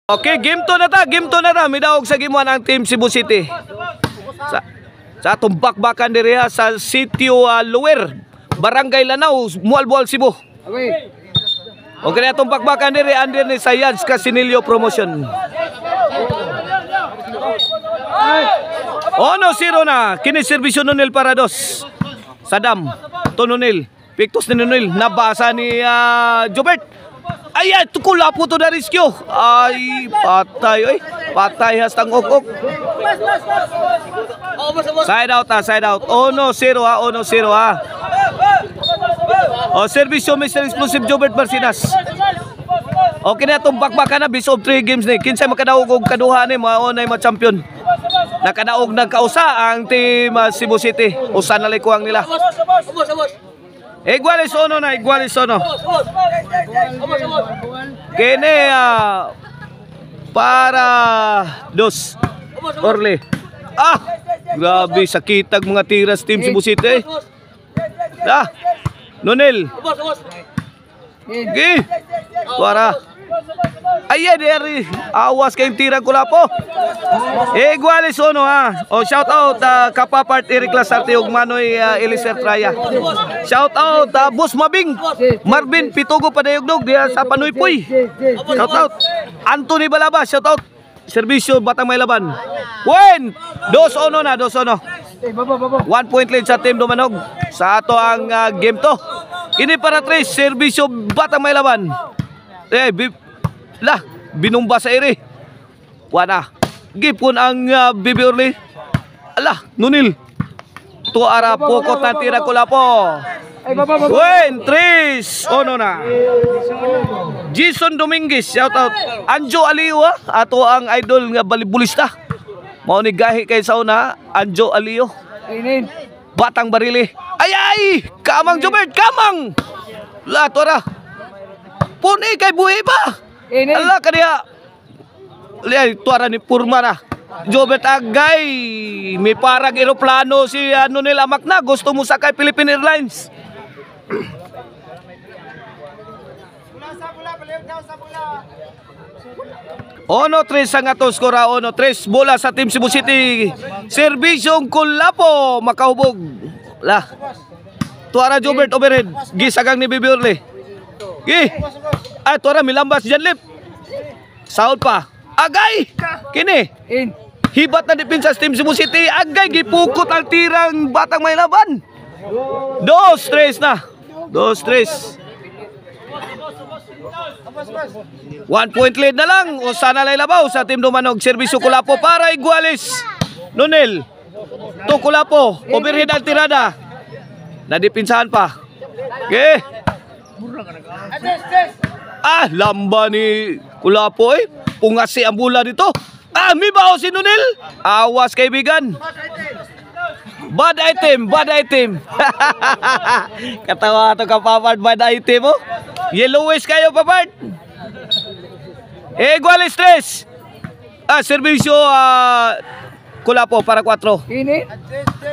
Okay, game 2 na ta, Midaog sa gimuan ang team Cebu City. Sa tumbak-bakan diri sa Sitio Luwer, Barangay Lanao, Mualboal, Cebu. Okay na tumbak-bakan diri under ni Sayans Casinillo Promotion. 1-0 na, kini serbisyo Nonel para 2. Sadam, Nonel, Pictus ni Nonel, nabasa ni Jobert. Ay, tukula po to na riskyo. Ay, patay, patay hastang ok-ok. Side out. 1-0 ha. O, servisyo Mr. Explosive Jobert Marcinas. Okay na itong bakbakan na, best of 3 games ni. Kinsay makadaog og kaduha ni, maunay ma-champion. Nakadaog nagkausa ang team Cebu City. Usa na likuang nila. Iguales ono. Kene para 2. Orle. Grabe sakitag mga tiras team Cebu City. Nonel. Gi. Tuara. Ayan, deri. Awas kayong tirang Kulapo. Iguales ono ha. O shout out Kapapart Eric Lasarte ug Manoy Eliser Traya. Shout out Boss Mabing. Marvin Pitugo Padayogdog diya sa Panuypoy. Shout out Anthony Balaba. Shout out Serbisyo Batang Maylaban. Win. 2-1 na, 2-1. 1 point lead sa team Dumanog. Sa ato ang game to. Ini para 3 Serbisyo Batang Maylaban. Binumba sa ere. Wana. Gipon ang Bibi Orly. Nunil. Tuara pokot na tira Kulapo. Win, 3-1 na. Jason Dominguez, shout out. Anjo Aliyo ato ang idol nga balibulista. Mao ni gahi kay sauna, Anjo Aliyo. Batang Barili. Ay! Kamang Jobert, kamang! Tuara. Puni kay buhi pa. Kaniya. Tuara ni Purma na. Jobert agay. May parang aeroplano si Nonel Amak na. Gusto mo sakay Philippine Airlines. Ono 3 ang ato skora. 1-3 bola sa team Cebu City. Serbisyong Kulapo makahubog. Tuara Jobert overhead. Gisagang ni Bibi Orly. Tuara milambas dyan lip. Saud pa. Agay! Kini. Hibat na depensa sa team Cebu City. Agay gipukot ang tirang Batang Maylaban. 2-3 na. 2-3. 1 point lead na lang. O sana laylabaw sa team Dumanog. Serbisyo Kulapo para Iguales. Nonel. To Kulapo. Overhead ang tirada. Nadipinsahan pa. Lamba ni Kulapo Pungasi ang bola dito. May bao si Nonel. Awas kaibigan. Bad item. Katawa ito Kapapart, bad item mo. Yellowish kayo Papart. Iguales 3. Servisyo Kulapo para 4.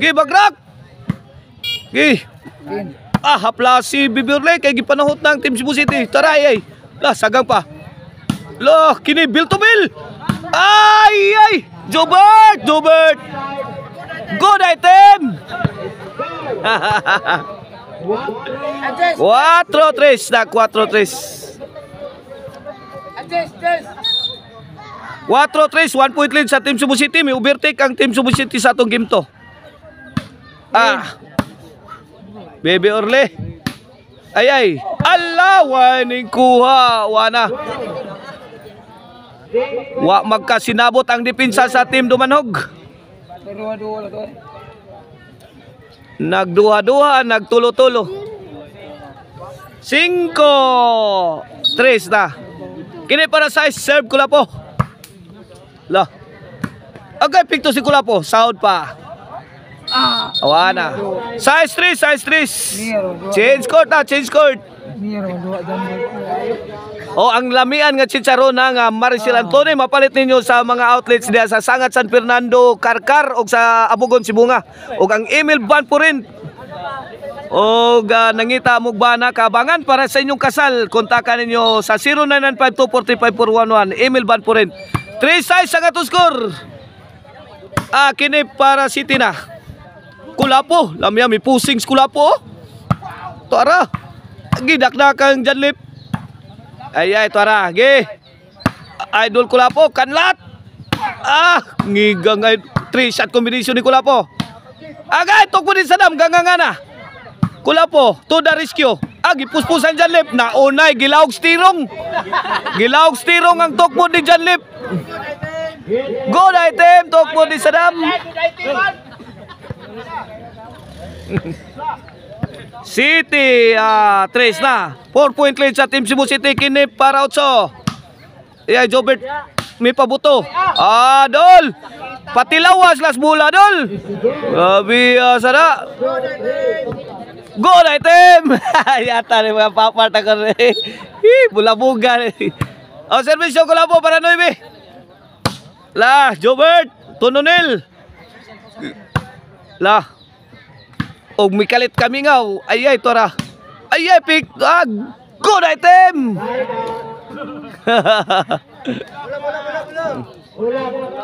Bagrak. Hapla si Bibi Orly kay gipanahot ng team Cebu City. Taray sagang pa. Kini bill to bill. Ay! Jobert! Good item! 4-3 na, 4-3. 4-3, 1 point lead sa team Cebu City. May overtake ang team Cebu City sa atong game to. Bibi Orly. Ay! Waning kuha. Wana. Magkasinabot ang depensa sa team Dumanog. Nagduha-duha, nagtulo-tulo. 5-3 na. Kini para sa serve Kulapo. Agay pikto si Kulapo. Sound pa. Awana. Size 3. Change court. Ang lamian nga chicharon nga Maricel Antony mapalit ninyo sa mga outlets diya sa Sangat San Fernando, Karkar o sa Abugon, Sibunga. O ang email ban po rin O nangita mo ba na kabangan para sa inyong kasal, kontakan ninyo sa 0995-245-411. Email ban po rin. 3-6 ang atong score. Kini para City na. Kulapo. Lamya, may pusing sa Kulapo. Tuara. Gidakdakang Janlip. Ay, tuara. Gi. Idol Kulapo. Kanlat. Ngigang 3-shot combination ni Kulapo. Agay, tok mo din sa dam. Gangangan na. Kulapo, to the rescue. Gipuspusan Janlip. Naunay, gilawag stirong. Gilawag stirong ang tokmo ni Janlip. Good item, tokmo ni Sadam. City, 3 na. 4-point lead sa Team Cebu City. Kini para 8. Jobert, may pabuto. Dol. Patilawas las bola, Dol. Grabe, Sada. Good item! Yata rin mga paparta ko rin. Bula-buga rin. Servisyo ko lang po para 9. Jobert, Tunonil. Og may kalit kami nga. Tora. Pick. Good item!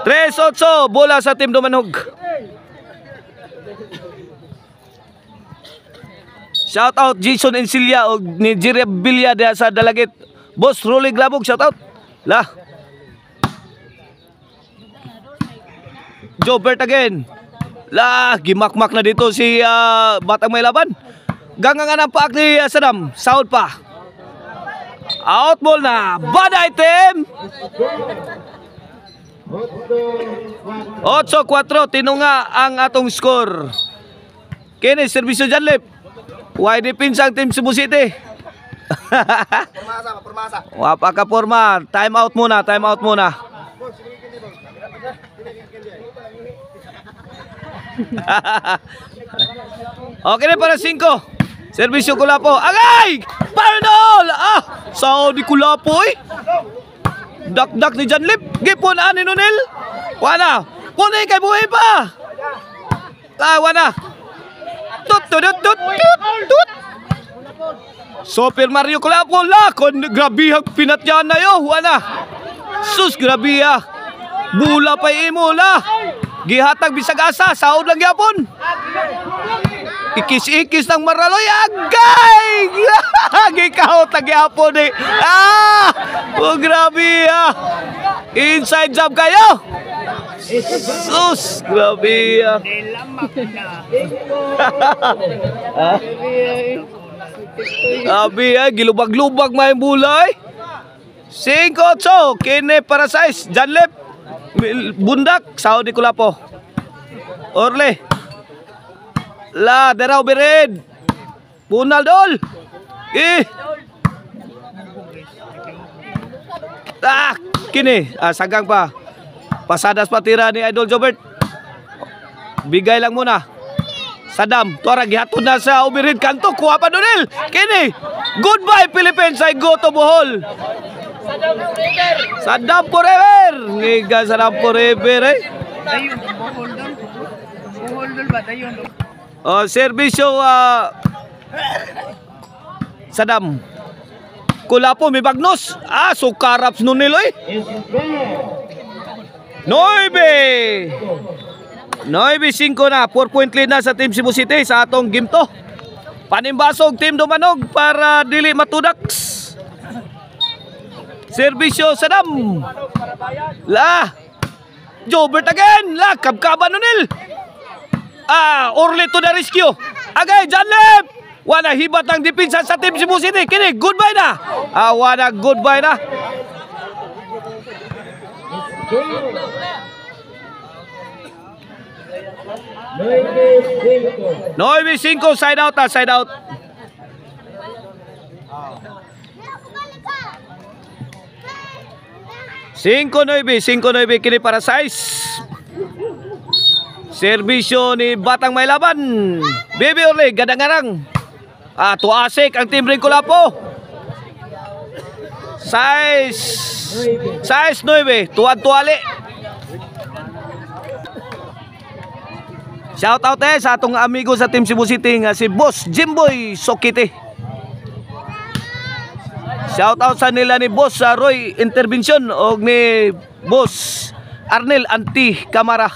3-8, bola sa Team Dumanog. Shout out Jason Encilia o ni Jiria Bilya dia sa Dalagit. Boss Rolly Glabog, shout out. Jobert again. Gimakmak na dito si Batang May Laban. Gangangan ang paak ni Sadam. Sound pa. Out ball na. Bad item. 8-4. Tinunga ang atong score. Kini servisyo Janlip. YD pinsang Team Cebu City. Wapa ka forma. Time out muna. Okay na para 5. Servisyo Kulapo. Agay! Parnol! Saudi Kulapo eh. Dak ni Janlip. Gipunaan ni Nonel. Wana. Punay kay buhay pa. Wana. Tut. Super Mario Kulapo grabihag pinatyan na yo. Wana. Sus grabiha. Bula pa imo Gihatag bisag asa. Saod lang yapon. Ikis-ikis ng Maraloy. Agay! Gikahot lang yapon eh. Grabe Inside job kayo. Sus, grabe Grabe gilubag-lubag may bulay. 5-8. Kine para size. Janlip. Bundak. Saudi Kulapo. Orle. Deraw Bered. Bunal Dol. Kini. Sagang pa. Pasadas patira ni Idol Jobert. Bigay lang muna. Sadam, tuara gihatod na sa Ubirid kanto. Kuha pa Donel. Kini. Goodbye Philippines. I go to Bohol. Sadam forever. Ngiga Sadam forever Dayon, Bohol Dol. Bohol Dol ba? Dayon. Servisyo Sadam. Kulapo may bagnos. Sukaraps nun nilo 9-5 na. 4-point lead na sa Team Cebu City sa atong game to. Panimbasog Team Dumanog para dili matudaks. Servisyo Sadam. Jobert again. Kabkaban Nonil. Orly to the rescue. Agay Janlip. Wana hibat ang depensa sa Team Cebu City. Kini goodbye na. Wana goodbye na. 9-5 side out side out. Cinco 9 kini para size. Servisyo ni Batang May Laban. Baby Orly gadangarang. Tuasik ang Team Ring Kulapo. Size 9 tuad-tuali. Shout out sa atong amigo sa Team Cebu City nga si Boss Jimboy Sokite. Shout out sa nila ni Boss Roy Intervention o ni Boss Arnel Anti Camara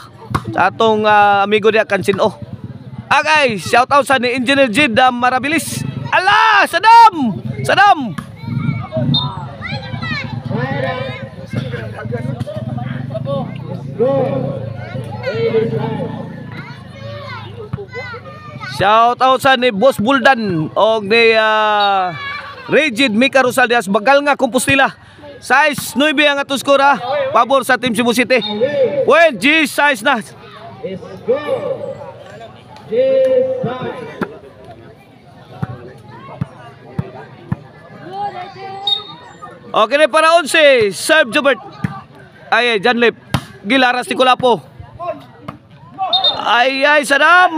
sa atong amigo diya Kansino. Okay, shout out sa ni Engineer Jid Marabilis. Ala, Sadam! Sadam! Shout out sa ni Boss Buldan o ni Rigid Mika Rosalias Bagal nga Compostela. Size 9 ang atong score pabor sa Team Cebu City. Well, G size na. Okay na para 11. Serve Jobert. Ay, Janlip. Gilaras ni Kulapo. Ay, Sadam.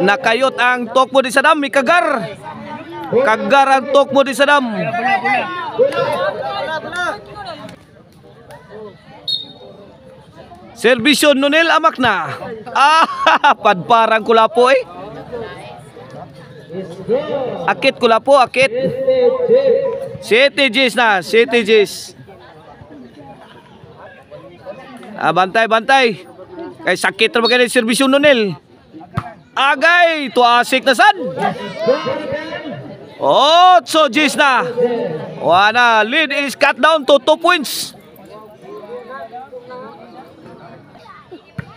Nakayot ang tokmo di Sadam. May kagar. Kagar ang tokmo di Sadam. Servisyo Nunel amak na. Padparang Kulapo eh. Akit Kulapo, akit. City G's na, City G's. Bantay. Kay sakit na maganda yung servisyo Nunel. Agay, tuasik na sad. 8 G's na. Wana, lead is cut down to 2 points.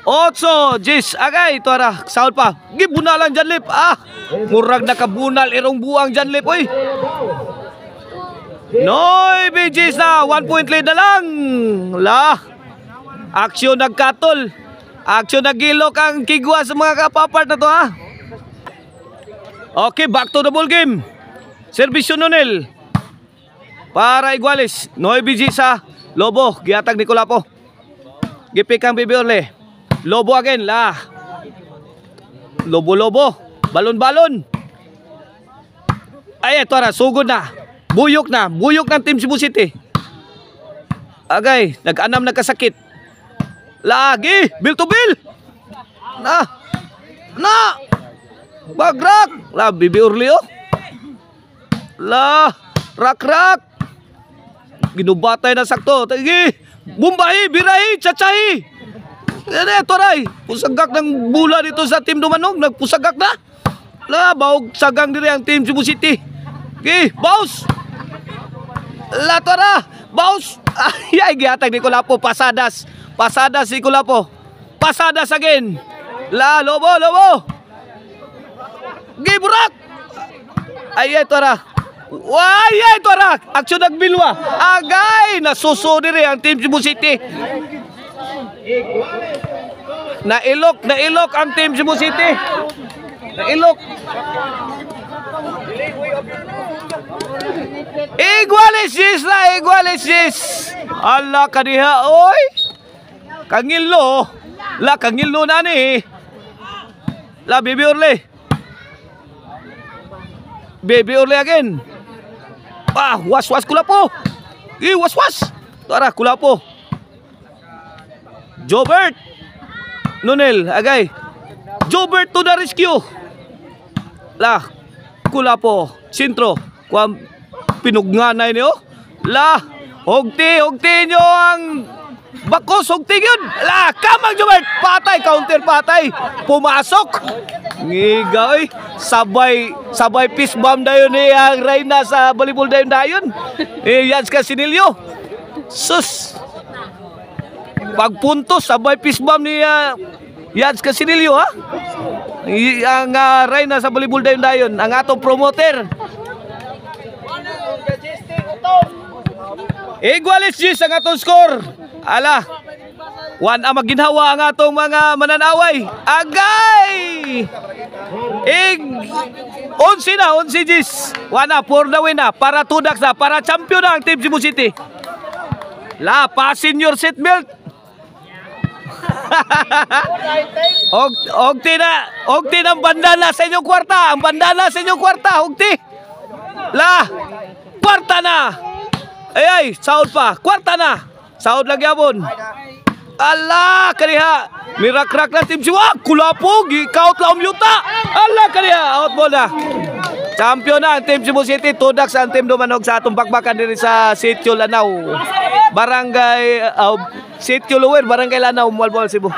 8 G's. Agay, tuara, sound pa. Gibunalan Janlip. Murag nakabunal irong buang Janlip, oy. Noy, G's na. 1 point lead na lang. Aksyon nagkatol. Aksyon nagilok ang kigwa sa mga kapapart na to Okay, back to the ball game. Servisyo Nunel para Iguales. Noy BG sa Lobo. Giatag ni Kulapo. Gipik ang Bibi Orle. Lobo again. Lobo. Balon. Ay, ito sugod na. Buyok ng Team Cebu City. Agay, nag-anam nagkasakit. Lagi, bill to bill. Bagrak. Bibi Orle rak. Ginubatay na sakto. Tagi, bumbahi, birahi, tsatsahi. Ito ray, pusagak ng bula dito sa Team Dumanog. Nagpusagak na. Baog sagang diri ang Team Cebu City. Baus. Tora, baus. Ay, gihatag ni Kulapo, pasadas si Kulapo. Pasadas again. Lobo. Giburak. Ay, Tora. Aksyon nagbilwa. Agay, nasuso diri ang Team Cebu City. Nailok ang Team Cebu City. Nailok. Iguales yes. Ala kaniha oy. Kangilo na ni. Bibi Orle again. Was Kulapo. Was. Tara Kulapo. Jobert. Nunel, agay. Jobert to the rescue. Kulapo. Sintro. Pinugngana niyo. Hugti nyo ang bakos. Hugti yun. Kamang Jobert. Counter patay. Pumasok. Ngiga, sabay fist bomb dayon ni ang Reyna sa volleyball dayon. Yan ka Sinilyo. Sus. Pagpuntos, sabay fist bomb ni Yats Casinilio ang Reyna sa volleyball dayon. Ang atong promoter. Iguales G's ang atong score. 1 ang maginhawa ang atong mga mananaway. Agay! 11 G's. 1 for the win para tudak para champion na ang Team Cebu City. Pasin your seatbelt. Ogti ng bandana sa inyong kwarta. Ang bandana sa inyong kwarta. Ogti. Kwarta na. Ay, sahod pa. Kwarta na. Sahod lang yapon. Ala, kaniha. Mirak-rak na Team Cebu. Kulapo, gi-count la umyuta. Ala, kaniha. Out ball na. Champion na ang Team Cebu City. Tudak sa ang Team Dumanog sa atong bakbakan diri sa Sitio Lanao. Barangay, Sitio Luwer, Barangay Lanao, Mualbol, Cebu.